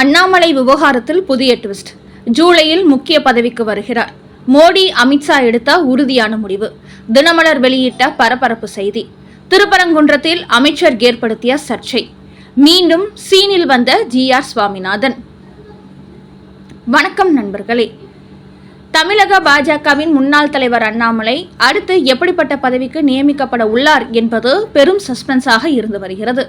அண்ணாமலை விவகாரத்தில் புதிய ட்விஸ்ட். ஜூலையில் முக்கிய பதவிக்கு வருகிறார். மோடி, அமித்ஷா எடுத்த உறுதியான முடிவு. தினமலர் வெளியிட்ட பரபரப்பு செய்தி. திருப்பரங்குன்றத்தில் அமைச்சர் ஏற்படுத்திய சர்ச்சை. மீண்டும் சீனில் வந்த GR சுவாமிநாதன். வணக்கம் நண்பர்களே. தமிழக பாஜகவின் முன்னாள் தலைவர் அண்ணாமலை அடுத்து எப்படிப்பட்ட பதவிக்கு நியமிக்கப்பட உள்ளார் என்பது பெரும் சஸ்பென்ஸாக இருந்து வருகிறது.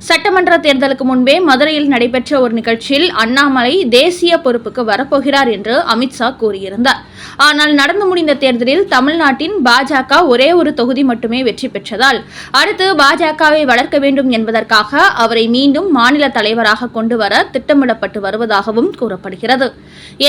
சட்டமன்ற தேர்தலுக்கு முன்பே மதுரையில் நடைபெற்ற ஒரு நிகழ்ச்சியில் அண்ணாமலை தேசிய பொறுப்புக்கு வரப்போகிறார் என்று அமித்ஷா கூறியிருந்தார். ஆனால் நடந்து முடிந்த தேர்தலில் தமிழ்நாட்டின் பாஜக ஒரே ஒரு தொகுதி மட்டுமே வெற்றி பெற்றதால் அடுத்து பாஜகவை வளர்க்க வேண்டும் என்பதற்காக அவரை மீண்டும் மாநில தலைவராக கொண்டு வர திட்டமிடப்பட்டு வருவதாகவும் கூறப்படுகிறது.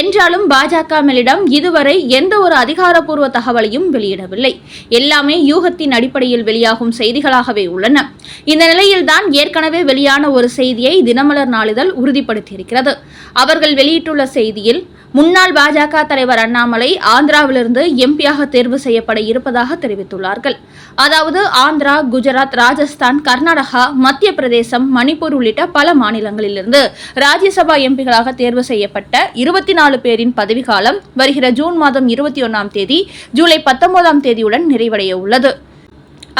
என்றாலும் பாஜக மேலிடம் இதுவரை எந்த ஒரு அதிகாரப்பூர்வ தகவலையும் வெளியிடவில்லை. எல்லாமே யூகத்தின் அடிப்படையில் வெளியாகும் செய்திகளாகவே உள்ளன. இந்த நிலையில்தான் ஏற்கனவே வெளியான ஒரு செய்தியை தினமலர் நாளிதழ் உறுதிப்படுத்தியிருக்கிறது. அவர்கள் வெளியிட்டுள்ள செய்தியில், முன்னாள் பாஜக தலைவர் அண்ணாமலை ஆந்திராவிலிருந்து எம்பியாக தேர்வு செய்யப்பட இருப்பதாக தெரிவித்துள்ளார்கள். அதாவது ஆந்திரா, குஜராத், ராஜஸ்தான், கர்நாடகா, மத்திய பிரதேசம், மணிப்பூர் உள்ளிட்ட பல மாநிலங்களிலிருந்து ராஜ்யசபா எம்பிகளாக தேர்வு செய்யப்பட்ட 24 பேரின் பதவிக்காலம் வருகிற ஜூன் மாதம் 21ஆம் தேதி ஜூலை 19ஆம் தேதியுடன் நிறைவடைய உள்ளது.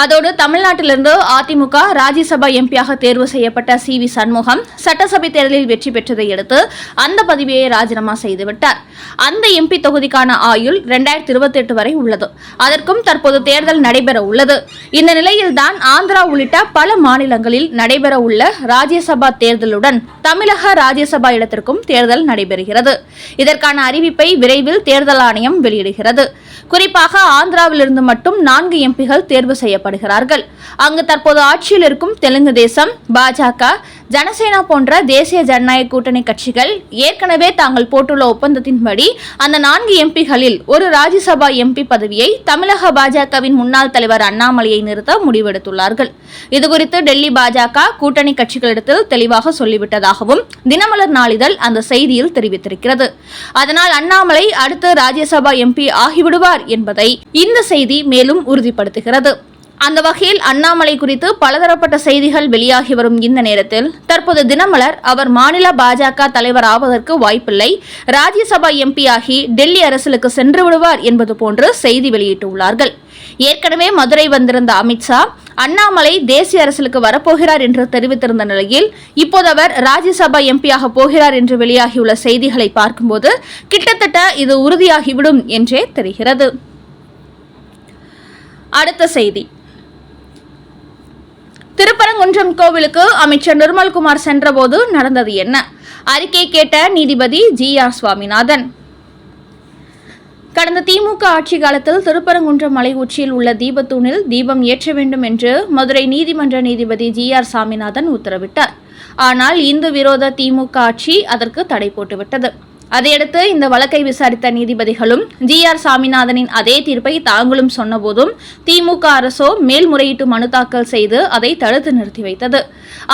அதோடு தமிழ்நாட்டிலிருந்து அதிமுக ராஜ்யசபா எம்பியாக தேர்வு செய்யப்பட்ட CV சண்முகம் சட்டசபை தேர்தலில் வெற்றி பெற்றதை அடுத்து அந்த பதவியை ராஜினாமா செய்துவிட்டார். அந்த MP தொகுதிக்கான ஆயுள் 2028 வரை உள்ளது. அதற்கும் தற்போது தேர்தல் நடைபெற உள்ளது. இந்த நிலையில்தான் ஆந்திரா உள்ளிட்ட பல மாநிலங்களில் நடைபெற உள்ள ராஜ்யசபா தேர்தலுடன் தமிழக ராஜ்யசபா இடத்திற்கும் தேர்தல் நடைபெறுகிறது. இதற்கான அறிவிப்பை விரைவில் தேர்தல் ஆணையம் வெளியிடுகிறது. குறிப்பாக ஆந்திராவிலிருந்து மட்டும் 4 எம்பிகள் தேர்வு செய்யப்படுகிறார்கள். அங்கு தற்போது ஆட்சியில் இருக்கும் தெலுங்கு தேசம், பாஜக, ஜனசேனா போன்ற தேசிய ஜனநாயக கூட்டணி கட்சிகள் ஏற்கனவே தாங்கள் போட்டுள்ள ஒப்பந்தத்தின்படி அந்த 4 எம்பிகளில் ஒரு ராஜ்யசபா MP பதவியை தமிழக பாஜகவின் முன்னாள் தலைவர் அண்ணாமலையை நிறுத்த முடிவெடுத்துள்ளார்கள். இதுகுறித்து டெல்லி பாஜக கூட்டணி கட்சிகளிடத்தில் தெளிவாக சொல்லிவிட்டதாகவும் தினமலர் நாளிதழ் அந்த செய்தியில் தெரிவித்திருக்கிறது. அதனால் அண்ணாமலை அடுத்து ராஜ்யசபா MP ஆகிவிடுவார் என்பதை இந்த செய்தி மேலும் உறுதிப்படுத்துகிறது. அந்த வகையில் அண்ணாமலை குறித்து பலதரப்பட்ட செய்திகள் வெளியாகி வரும் இந்த நேரத்தில் தற்போது தினமலர் அவர் மாநில பாஜக தலைவர் ஆவதற்கு வாய்ப்பில்லை, ராஜ்யசபா MP ஆகி டெல்லி அரசியலுக்கு சென்று விடுவார் என்பது போன்று செய்தி வெளியிட்டுள்ளார்கள். ஏற்கனவே மதுரை வந்திருந்த அமித்ஷா அண்ணாமலை தேசிய அரசியலுக்கு வரப்போகிறார் என்று தெரிவித்திருந்த நிலையில் இப்போது அவர் ராஜ்யசபா MP-யாக போகிறார் என்று வெளியாகியுள்ள செய்திகளை பார்க்கும்போது கிட்டத்தட்ட இது உறுதியாகிவிடும் என்றே தெரிகிறது. அடுத்த செய்தி. திருப்பரங்குன்றம் கோவிலுக்கு அமைச்சர் நிர்மல்குமார் சென்றபோது நடந்தது என்ன? அறிக்கை கேட்ட நீதிபதி GR சுவாமிநாதன். கடந்த திமுக ஆட்சி காலத்தில் திருப்பரங்குன்றம் மலை உச்சியில் உள்ள தீபத்தூணில் தீபம் ஏற்ற வேண்டும் என்று மதுரை நீதிமன்ற நீதிபதி GR சாமிநாதன் உத்தரவிட்டார். ஆனால் இந்து விரோத திமுக ஆட்சி அதற்கு தடை போட்டுவிட்டது. அதையடுத்து இந்த வழக்கை விசாரித்த நீதிபதிகளும் GR சாமிநாதனின் அதே தீர்ப்பை தாங்களும் சொன்னபோதும் திமுக அரசோ மேல்முறையீட்டு மனு தாக்கல் செய்து அதை தடுத்து நிறுத்தி வைத்தது.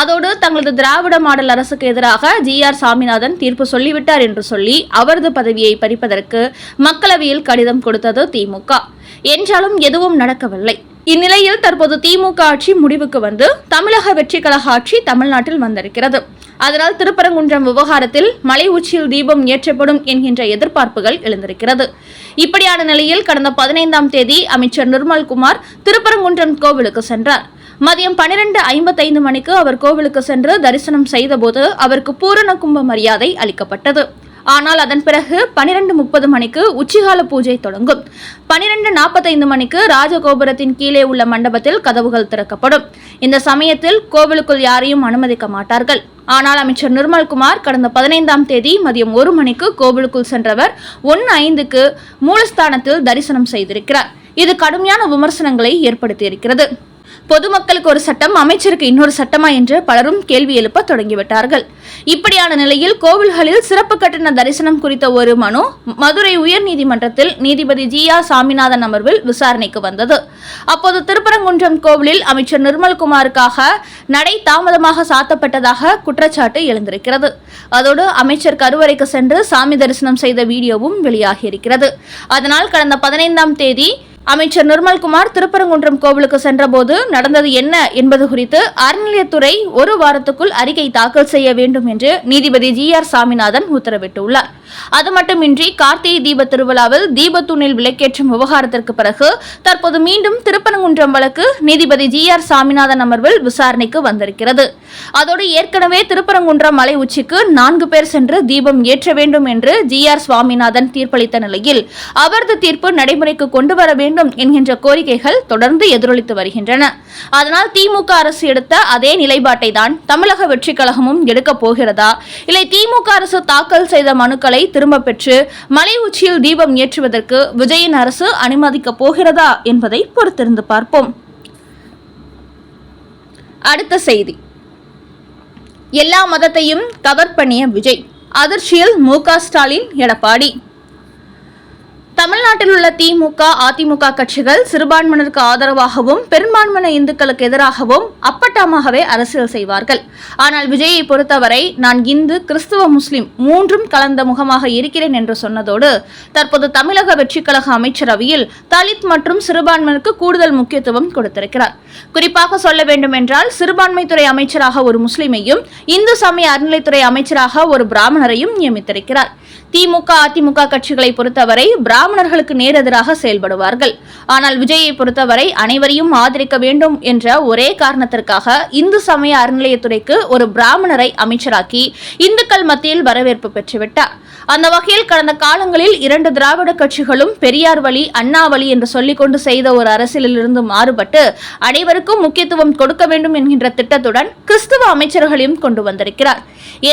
அதோடு தங்களது திராவிட மாடல் அரசுக்கு எதிராக GR சாமிநாதன் தீர்ப்பு சொல்லிவிட்டார் என்று சொல்லி அவரது பதவியை பறிப்பதற்கு மக்களவையில் கடிதம் கொடுத்தது திமுக. என்றாலும் எதுவும் நடக்கவில்லை. இந்நிலையில் தற்போது திமுக ஆட்சி முடிவுக்கு வந்து தமிழக வெற்றி கழக ஆட்சி தமிழ்நாட்டில் வந்திருக்கிறது. அதனால் திருப்பரங்குன்றம் விவகாரத்தில் மலை உச்சியில் தீபம் ஏற்றப்படும் என்கின்ற எதிர்பார்ப்புகள் எழுந்திருக்கிறது. இப்படியான நிலையில் கடந்த 15ஆம் தேதி அமைச்சர் நிர்மல்குமார் திருப்பரங்குன்றம் கோவிலுக்கு சென்றார். மதியம் 12:55 மணிக்கு அவர் கோவிலுக்கு சென்று தரிசனம் செய்தபோது அவருக்கு பூரண கும்ப மரியாதை அளிக்கப்பட்டது. ஆனால் அதன் பிறகு 12:30 மணிக்கு உச்சிகால பூஜை தொடங்கும். 12:45 மணிக்கு ராஜகோபுரத்தின் கீழே உள்ள மண்டபத்தில் கதவுகள் திறக்கப்படும். இந்த சமயத்தில் கோவிலுக்குள் யாரையும் அனுமதிக்க மாட்டார்கள். ஆனால் அமைச்சர் நிர்மல்குமார் கடந்த 15ஆம் தேதி மதியம் 1 மணிக்கு கோவிலுக்குள் சென்றவர் 1:05க்கு மூலஸ்தானத்தில் தரிசனம் செய்திருக்கிறார். இது கடுமையான விமர்சனங்களை ஏற்படுத்தியிருக்கிறது. பொதுமக்களுக்கு ஒரு சட்டம், அமைச்சருக்கு இன்னொரு சட்டமா என்று பலரும் கேள்வி எழுப்ப தொடங்கிவிட்டார்கள். இப்படியான நிலையில் கோவில்களில் சிறப்பு கட்டண தரிசனம் குறித்த ஒரு மனு மதுரை உயர்நீதிமன்றத்தில் நீதிபதி GR சாமிநாதன் அமர்வில் விசாரணைக்கு வந்தது. அப்போது திருப்பரங்குன்றம் கோவிலில் அமைச்சர் நிர்மல்குமாருக்காக நடை தாமதமாக சாத்தப்பட்டதாக குற்றச்சாட்டு எழுந்திருக்கிறது. அதோடு அமைச்சர் கருவறைக்கு சென்று சாமி தரிசனம் செய்த வீடியோவும் வெளியாகியிருக்கிறது. அதனால் கடந்த 15ஆம் தேதி அமைச்சர் நிர்மல்குமார் திருப்பரங்குன்றம் கோவிலுக்கு சென்றபோது நடந்தது என்ன என்பது குறித்து அறநிலையத்துறை ஒரு வாரத்துக்குள் அறிக்கை தாக்கல் செய்ய வேண்டும் என்று நீதிபதி GR சாமிநாதன் உத்தரவிட்டுள்ளார். அது மட்டுமின்றி கார்த்திகை தீப திருவிழாவில் தீபத்தூணில் விளக்கேற்றும் விவகாரத்திற்கு பிறகு தற்போது மீண்டும் திருப்பரங்குன்றம் வழக்கு நீதிபதி GR சாமிநாதன் அமர்வில் விசாரணைக்கு வந்திருக்கிறது. அதோடு ஏற்கனவே திருப்பரங்குன்றம் மலை உச்சிக்கு 4 பேர் சென்று தீபம் ஏற்ற வேண்டும் என்று GR சுவாமிநாதன் தீர்ப்பளித்த நிலையில் அவரது தீர்ப்பு நடைமுறைக்கு கொண்டு வர வேண்டும் என்கின்ற கோரிக்கைகள் தொடர்ந்து எதிரொலித்து வருகின்றன. அதனால் திமுக அரசு எடுத்த அதே நிலைப்பாட்டை தான் தமிழக வெற்றிக் கழகமும் எடுக்கப் போகிறதா, இல்லை திமுக அரசு தாக்கல் செய்த மனுக்களை திரும்ப பெற்று மலை உச்சியில் தீபம் ஏற்றுவதற்கு விஜயின் அரசு அனுமதிக்கப் போகிறதா என்பதை பொறுத்திருந்து பார்ப்போம். அடுத்த செய்தி, எல்லா மதத்தையும் கவர் பண்ணிய விஜய் அதிர்ச்சியில் MK ஸ்டாலின், எடப்பாடி. தமிழ்நாட்டில் உள்ள திமுக, அதிமுக கட்சிகள் சிறுபான்மையினருக்கு ஆதரவாகவும் பெரும்பான்மையின இந்துக்களுக்கு எதிராகவும் அப்பட்டமாகவே அரசியல் செய்வார்கள். ஆனால் விஜயை பொறுத்தவரை நான் இந்து, கிறிஸ்துவ, முஸ்லிம் மூன்றும் கலந்த முகமாக இருக்கிறேன் என்று சொன்னதோடு தற்போது தமிழக வெற்றிக் கழக அமைச்சரவையில் தலித் மற்றும் சிறுபான்மையினருக்கு கூடுதல் முக்கியத்துவம் கொடுத்திருக்கிறார். குறிப்பாக சொல்ல வேண்டும் என்றால் சிறுபான்மைத்துறை அமைச்சராக ஒரு முஸ்லிமையும், இந்து சமய அறநிலைத்துறை அமைச்சராக ஒரு பிராமணரையும் நியமித்திருக்கிறார். திமுக, அதிமுக கட்சிகளை பொறுத்தவரை பிராமணர்களுக்கு நேரெதிராக செயல்படுவார்கள். ஆனால் விஜயை பொறுத்தவரை அனைவரையும் ஆதரிக்க வேண்டும் என்ற ஒரே காரணத்திற்காக இந்து சமய அறநிலையத்துறைக்கு ஒரு பிராமணரை அமைச்சராக்கி இந்துக்கள் மத்தியில் வரவேற்பு பெற்றுவிட்டார். அந்த வகையில் கடந்த காலங்களில் 2 திராவிட கட்சிகளும் பெரியார் வழி, அண்ணா வழி என்று சொல்லிக்கொண்டு செய்த ஒரு அரசியலிலிருந்து மாறுபட்டு அனைவருக்கும் முக்கியத்துவம் கொடுக்க வேண்டும் என்கின்ற திட்டத்துடன் கிறிஸ்துவ அமைச்சர்களையும் கொண்டு வந்திருக்கிறார்.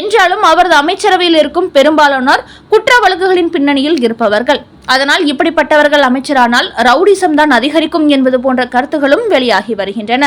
என்றாலும் அவரது அமைச்சரவையில் இருக்கும் பெரும்பாலானோர் குற்ற வழக்குகளின் பின்னணியில் இருப்பவர்கள். அதனால் இப்படிப்பட்டவர்கள் அமைச்சரானால் ரவுடிசம் தான் அதிகரிக்கும் என்பது போன்ற கருத்துகளும் வெளியாகி வருகின்றன.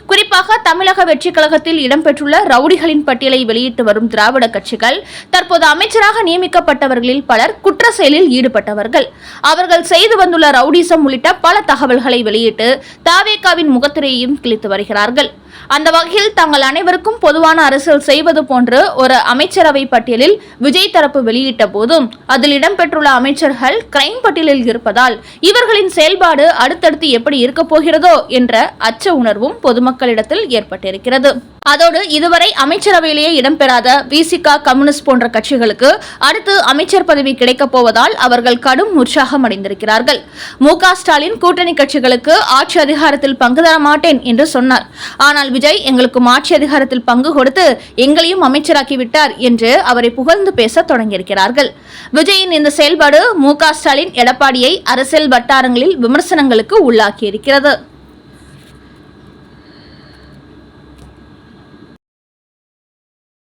குறிப்பாக தமிழக வெற்றிக் கழகத்தில் இடம்பெற்றுள்ள ரவுடிகளின் பட்டியலை வெளியிட்டு வரும் திராவிட கட்சிகள் தற்போது அமைச்சராக நியமிக்கப்பட்டவர்களில் பலர் குற்ற செயலில் ஈடுபட்டவர்கள். அவர்கள் செய்து வந்துள்ள ரவுடிசம் உள்ளிட்ட பல தகவல்களை வெளியிட்டு தாவேகாவின் முகத்திரையையும் கிழித்து வருகிறார்கள். அந்த வகையில் தாங்கள் அனைவருக்கும் பொதுவான அரசியல் செய்வது போன்று ஒரு அமைச்சரவை பட்டியலில் விஜய் தரப்பு வெளியிட்ட போதும் அதில் இடம்பெற்றுள்ள அமைச்சர்கள் கிரைம் பட்டியலில் இருப்பதால் இவர்களின் செயல்பாடு அடுத்தடுத்து எப்படி இருக்க போகிறதோ என்ற அச்ச உணர்வும் பொதுமக்களிடத்தில் ஏற்பட்டிருக்கிறது. அதோடு இதுவரை அமைச்சரவையிலேயே இடம்பெறாத VCK, கம்யூனிஸ்ட் போன்ற கட்சிகளுக்கு அடுத்து அமைச்சர் பதவி கிடைக்கப் போவதால் அவர்கள் கடும் உற்சாகம் அடைந்திருக்கிறார்கள். MK ஸ்டாலின் கூட்டணி கட்சிகளுக்கு ஆட்சி அதிகாரத்தில் பங்கு தர மாட்டேன் என்று சொன்னார். ஆனால் விஜய் எங்களுக்கு ஆட்சி அதிகாரத்தில் பங்கு கொடுத்து எங்களையும் அமைச்சராக்கிவிட்டார் என்று அவரை புகழ்ந்து பேச தொடங்கியிருக்கிறார்கள். விஜயின் இந்த செயல்பாடு MK ஸ்டாலின், எடப்பாடியை அரசியல் வட்டாரங்களில் விமர்சனங்களுக்கு உள்ளாக்கியிருக்கிறது.